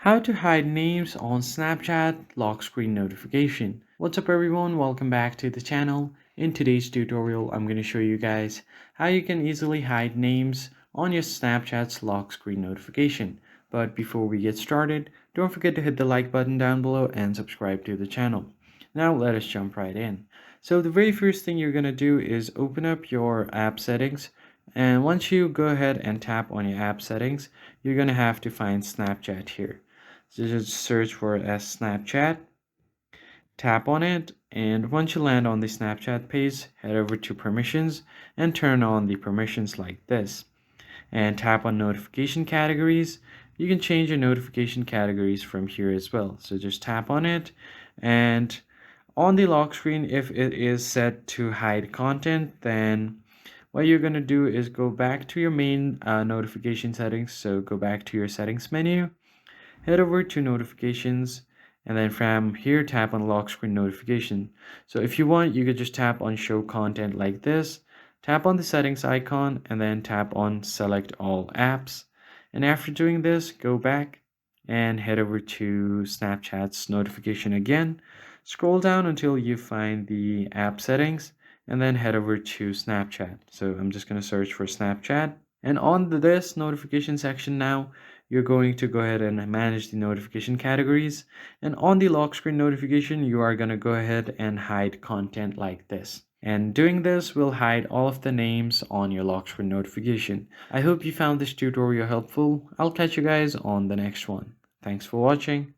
How to hide names on Snapchat lock screen notification. What's up everyone, welcome back to the channel. In today's tutorial, I'm going to show you guys how you can easily hide names on your Snapchat's lock screen notification. But before we get started, don't forget to hit the like button down below and subscribe to the channel. Now let us jump right in. So the very first thing you're going to do is open up your app settings, and once you go ahead and tap on your app settings, you're going to have to find Snapchat here. So just search for it as Snapchat, tap on it, and once you land on the Snapchat page, head over to permissions and turn on the permissions like this. And tap on notification categories. You can change your notification categories from here as well. So just tap on it, and on the lock screen, if it is set to hide content, then what you're going to do is go back to your main notification settings. So go back to your settings menu, head over to notifications, and then from here tap on lock screen notification. So if you want, you could just tap on show content like this, tap on the settings icon, and then tap on select all apps. And after doing this, go back and head over to Snapchat's notification again, scroll down until you find the app settings, and then head over to Snapchat. So I'm just going to search for Snapchat, and on this notification section now, you're going to go ahead and manage the notification categories. And on the lock screen notification, you are going to go ahead and hide content like this. And doing this will hide all of the names on your lock screen notification. I hope you found this tutorial helpful. I'll catch you guys on the next one. Thanks for watching.